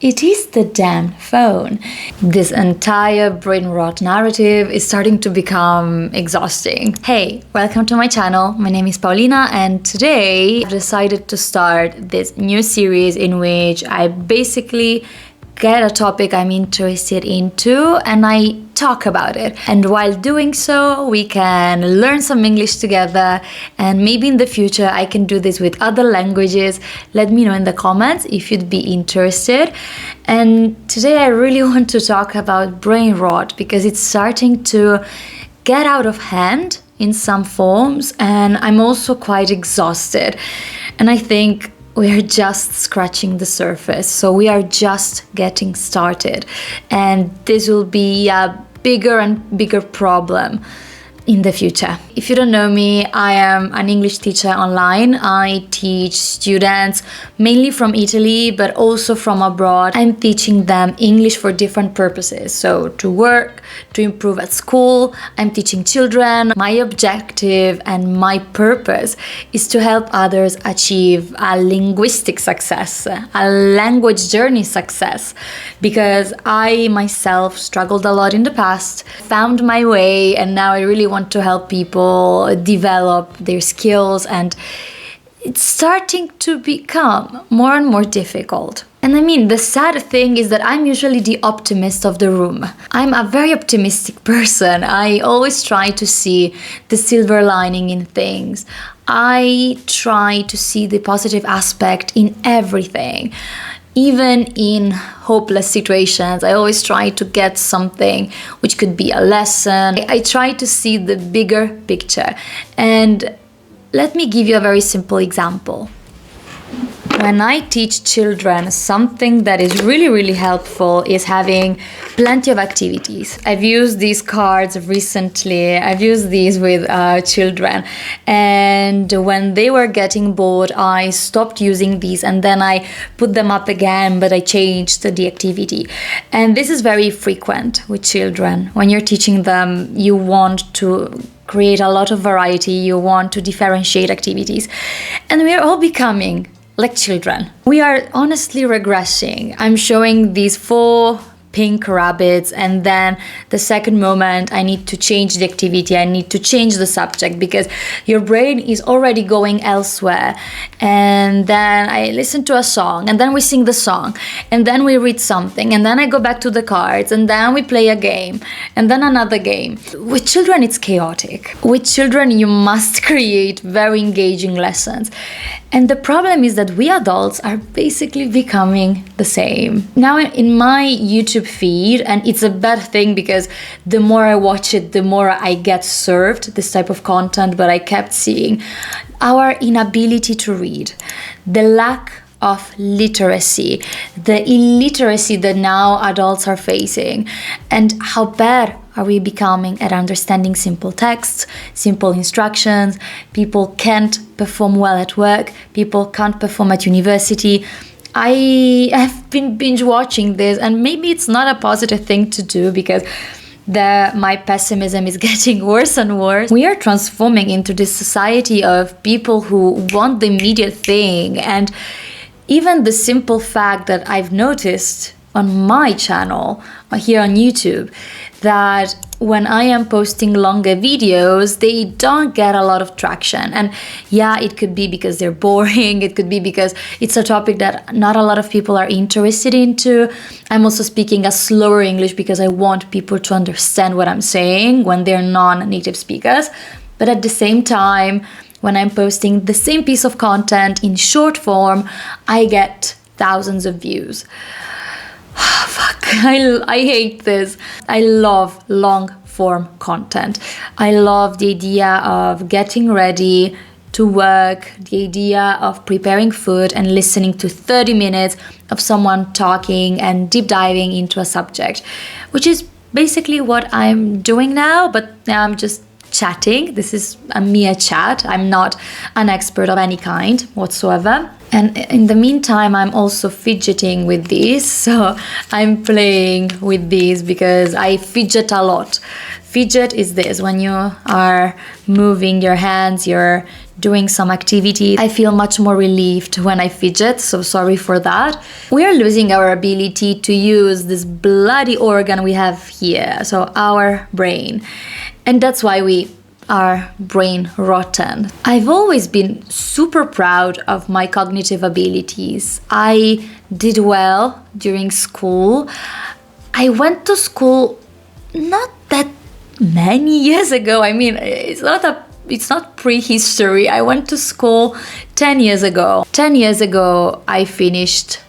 It is the damn phone. This entire brain rot narrative is starting to become exhausting. Hey, welcome to my channel. My name is Paulina, and today I've decided to start this new series in which I basically get a topic I'm interested into and I talk about it. And while doing so, we can learn some English together, and maybe in the future I can do this with other languages. Let me know in the comments if you'd be interested. And today I really want to talk about brain rot because it's starting to get out of hand in some forms, and I'm also quite exhausted. And I think we're just scratching the surface, so we are just getting started, and this will be a bigger and bigger problem in the future. If you don't know me, I am an English teacher online. I teach students mainly from Italy, but also from abroad. I'm teaching them English for different purposes. So to work, to improve at school, I'm teaching children. My objective and my purpose is to help others achieve a linguistic success, a language journey success, because I myself struggled a lot in the past, found my way, and now I really want to help people develop their skills, and it's starting to become more and more difficult. And I mean, the sad thing is that I'm usually the optimist of the room. I'm a very optimistic person. I always try to see the silver lining in things. I try to see the positive aspect in everything. Even in hopeless situations, I always try to get something which could be a lesson. I try to see the bigger picture. And let me give you a very simple example. When I teach children, something that is really helpful is having plenty of activities. I've used these cards recently. I've used these with children, and when they were getting bored, I stopped using these and then I put them up again, but I changed the activity. And this is very frequent with children. When you're teaching them, you want to create a lot of variety, you want to differentiate activities, and we are all becoming like children. We are honestly regressing. I'm showing these 4 pink rabbits, and then the second moment I need to change the activity, I need to change the subject because your brain is already going elsewhere. And then I listen to a song, and then we sing the song, and then we read something, and then I go back to the cards, and then we play a game, and then another game. With children it's chaotic. With children you must create very engaging lessons. And the problem is that we adults are basically becoming the same. Now in my YouTube feed, and it's a bad thing because the more I watch it, the more I get served this type of content, but I kept seeing our inability to read, the lack of literacy, the illiteracy that now adults are facing, and how bad are we becoming at understanding simple texts, simple instructions. People can't perform well at work, people can't perform at university. I have been binge watching this, and maybe it's not a positive thing to do because my pessimism is getting worse and worse. We are transforming into this society of people who want the immediate thing, and even the simple fact that I've noticed on my channel here on YouTube that when I am posting longer videos, they don't get a lot of traction. And yeah, it could be because they're boring. It could be because it's a topic that not a lot of people are interested into. I'm also speaking a slower English because I want people to understand what I'm saying when they're non-native speakers. But at the same time, when I'm posting the same piece of content in short form, I get thousands of views. Fuck, I hate this. I love long form content. I love the idea of getting ready to work, the idea of preparing food and listening to 30 minutes of someone talking and deep diving into a subject, which is basically what I'm doing now, but now I'm just chatting. This is a mere chat. I'm not an expert of any kind whatsoever. And in the meantime, I'm also fidgeting with these. So I'm playing with these because I fidget a lot. Fidget is this, when you are moving your hands, you're doing some activity. I feel much more relieved when I fidget, so sorry for that. We are losing our ability to use this bloody organ we have here, so our brain. And that's why we are brain rotten. I've always been super proud of my cognitive abilities. I did well during school. I went to school not that many years ago. I mean, it's not prehistory. I went to school 10 years ago. 10 years ago, I finished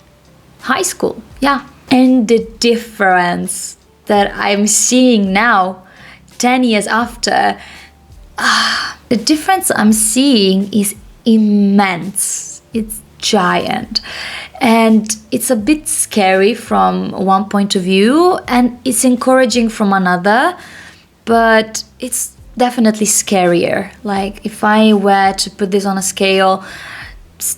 high school. Yeah. And the difference that I'm seeing now, 10 years after, the difference I'm seeing is immense. It's giant. And it's a bit scary from one point of view, and it's encouraging from another, but it's definitely scarier. Like, if I were to put this on a scale,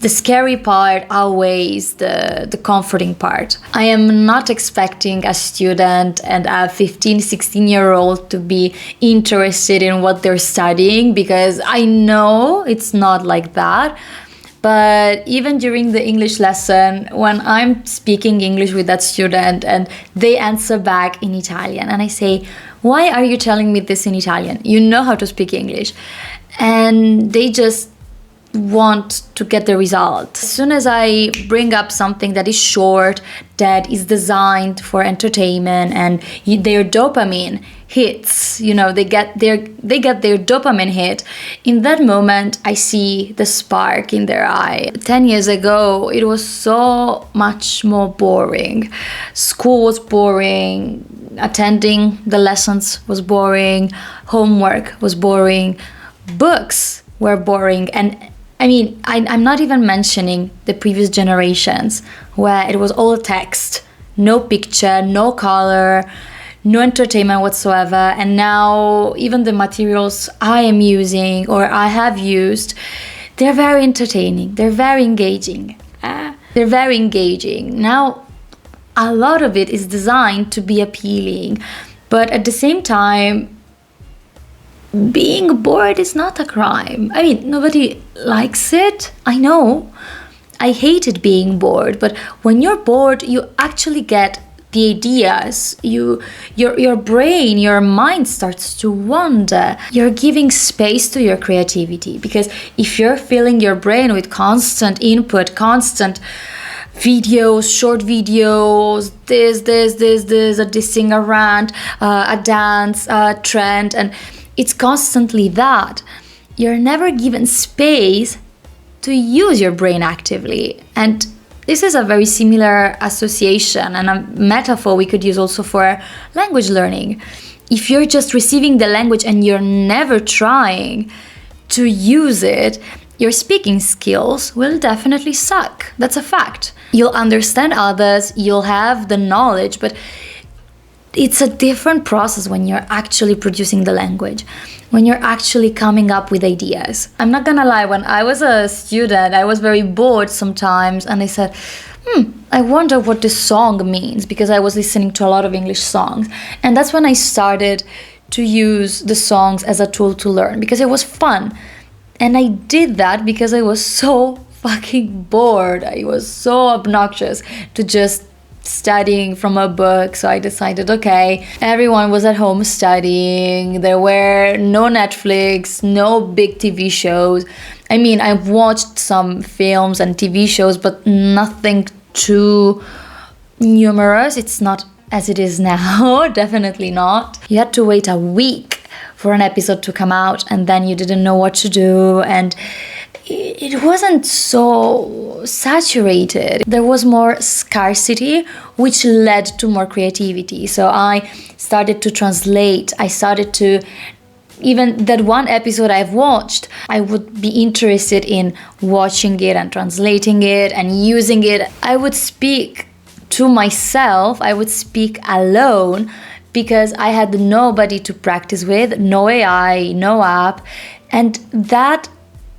the scary part outweighs the comforting part. I am not expecting a student and a 15, 16-year-old to be interested in what they're studying, because I know it's not like that. But even during the English lesson, when I'm speaking English with that student and they answer back in Italian, and I say, why are you telling me this in Italian? You know how to speak English. And they just want to get the result. As soon as I bring up something that is short, that is designed for entertainment, and their dopamine hits, they get their dopamine hit, in that moment I see the spark in their eye. 10 years ago, it was so much more boring. School was boring, attending the lessons was boring, homework was boring, books were boring. And I mean, I'm not even mentioning the previous generations where it was all text, no picture, no color, no entertainment whatsoever. And now even the materials I am using or I have used, they're very entertaining, they're very engaging. Now, a lot of it is designed to be appealing, but at the same time, being bored is not a crime. I mean, nobody likes it. I know. I hated being bored, but when you're bored, you actually get the ideas. Your brain, your mind starts to wander. You're giving space to your creativity, because if you're filling your brain with constant input, constant videos, short videos, this, a dissing, a rant, a dance, a trend, and it's constantly that. You're never given space to use your brain actively. And this is a very similar association and a metaphor we could use also for language learning. If you're just receiving the language and you're never trying to use it, your speaking skills will definitely suck. That's a fact. You'll understand others, you'll have the knowledge, but it's a different process when you're actually producing the language, when you're actually coming up with ideas. I'm not gonna lie, when I was a student, I was very bored sometimes, and I said, I wonder what this song means, because I was listening to a lot of English songs. And that's when I started to use the songs as a tool to learn, because it was fun. And I did that because I was so fucking bored. I was so obnoxious to just studying from a book. So I decided, okay, everyone was at home studying. There were no Netflix, no big TV shows. I mean, I've watched some films and TV shows, but nothing too numerous. It's not as it is now. Definitely not. You had to wait a week for an episode to come out, and then you didn't know what to do, and it wasn't so saturated. There was more scarcity, which led to more creativity. So I started to translate. I started to, even that one episode I've watched, I would be interested in watching it and translating it and using it. I would speak to myself. I would speak alone, because I had nobody to practice with, no AI, no app. And that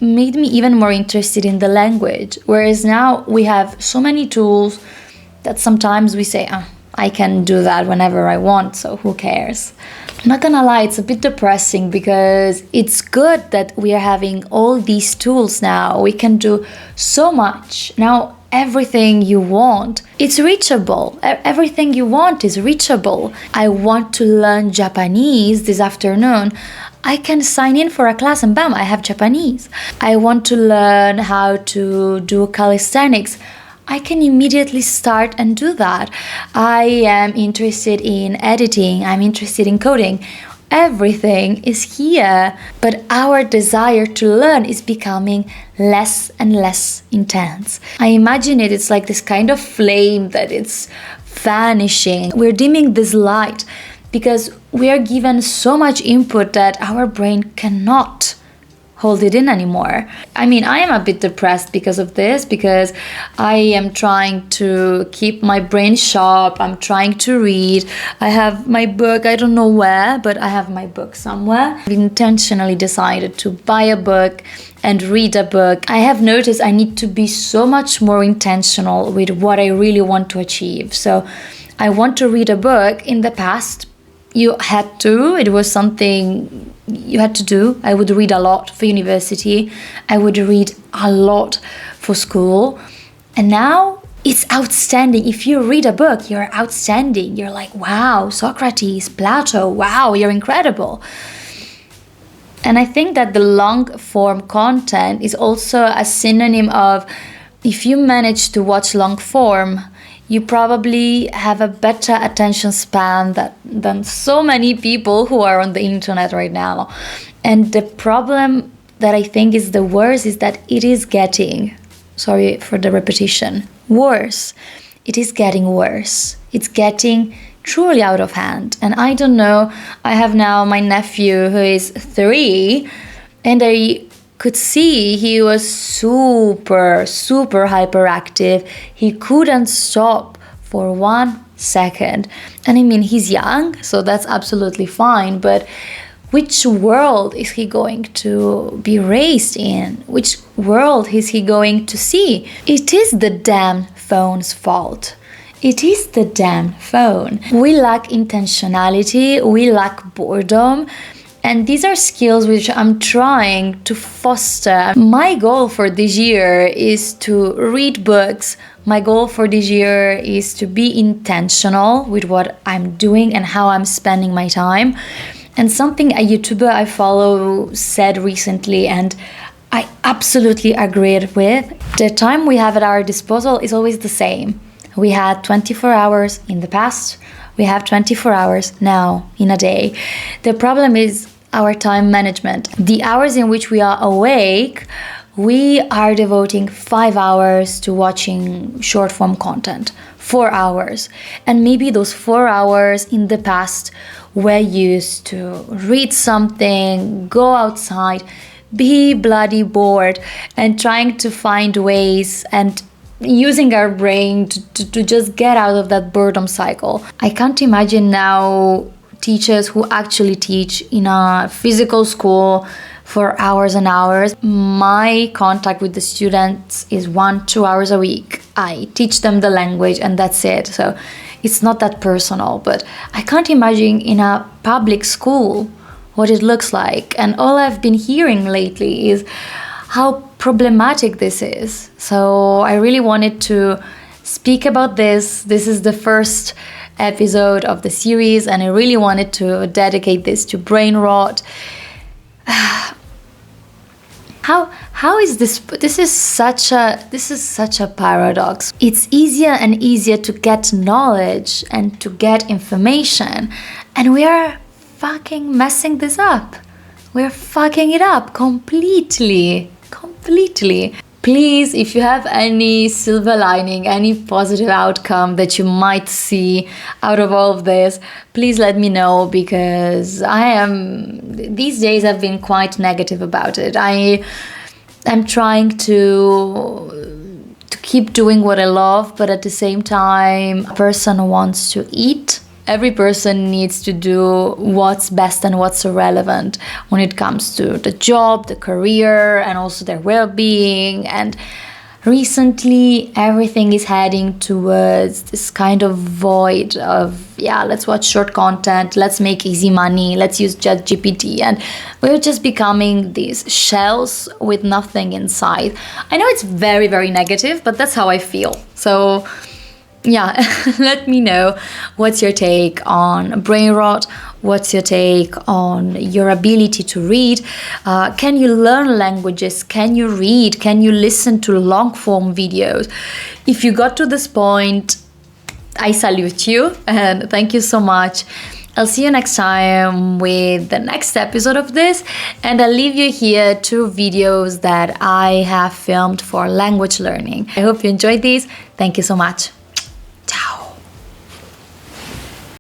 made me even more interested in the language. Whereas now we have so many tools that sometimes we say, I can do that whenever I want, so who cares? I'm not gonna lie, it's a bit depressing because it's good that we are having all these tools now. We can do so much. Now, everything you want, it's reachable. Everything you want is reachable. I want to learn Japanese this afternoon. I can sign in for a class and bam, I have Japanese. I want to learn how to do calisthenics. I can immediately start and do that. I am interested in editing. I'm interested in coding. Everything is here, but our desire to learn is becoming less and less intense. I imagine it's like this kind of flame that it's vanishing. We're dimming this light because we are given so much input that our brain cannot hold it in anymore. I mean, I am a bit depressed because of this, because I am trying to keep my brain sharp. I'm trying to read. I have my book, I don't know where, but I have my book somewhere. I've intentionally decided to buy a book and read a book. I have noticed I need to be so much more intentional with what I really want to achieve. So I want to read a book. In the past, you had to. It was something you had to do. I would read a lot for university. I would read a lot for school. And now it's outstanding. If you read a book, you're outstanding. You're like, wow, Socrates, Plato, wow, you're incredible. And I think that the long form content is also a synonym of, if you manage to watch long form, you probably have a better attention span than so many people who are on the internet right now. And the problem that I think is the worst is that it is getting, sorry for the repetition, worse. It is getting worse. It's getting truly out of hand. And I don't know, I have now my nephew who is 3, and I could see he was super hyperactive. He couldn't stop for 1 second. And I mean, he's young, so that's absolutely fine, but which world is he going to be raised in? Which world is he going to see? It is the damn phone's fault. It is the damn phone. We lack intentionality, we lack boredom. And these are skills which I'm trying to foster. My goal for this year is to read books. My goal for this year is to be intentional with what I'm doing and how I'm spending my time. And something a YouTuber I follow said recently, and I absolutely agreed with, the time we have at our disposal is always the same. We had 24 hours in the past. We have 24 hours now in a day. The problem is our time management. The hours in which we are awake, we are devoting 5 hours to watching short form content, 4 hours. And maybe those 4 hours in the past were used to read something, go outside, be bloody bored, and trying to find ways and using our brain to just get out of that boredom cycle. I can't imagine now teachers who actually teach in a physical school for hours and hours. My contact with the students is 1-2 hours a week. I teach them the language and that's it. So it's not that personal, but I can't imagine in a public school what it looks like. And all I've been hearing lately is how problematic this is. So I really wanted to speak about this. This is the first episode of the series, and I really wanted to dedicate this to Brainrot. How is this? This is such a paradox. It's easier and easier to get knowledge and to get information, and we are fucking messing this up. We're fucking it up completely. Please, if you have any silver lining, any positive outcome that you might see out of all of this, please let me know, because these days I've been quite negative about it. I'm trying to keep doing what I love, but at the same time, a person wants to eat. Every person needs to do what's best and what's relevant when it comes to the job, the career, and also their well-being. And Recently, everything is heading towards this kind of void of, yeah, let's watch short content, let's make easy money, let's use ChatGPT, and we're just becoming these shells with nothing inside. I know it's very, very negative, but that's how I feel. So yeah, let me know what's your take on brain rot. What's your take on your ability to read? Can you learn languages? Can you read? Can you listen to long form videos? If you got to this point, I salute you and thank you so much. I'll see you next time with the next episode of this, and I'll leave you here 2 videos that I have filmed for language learning. I hope you enjoyed these. Thank you so much.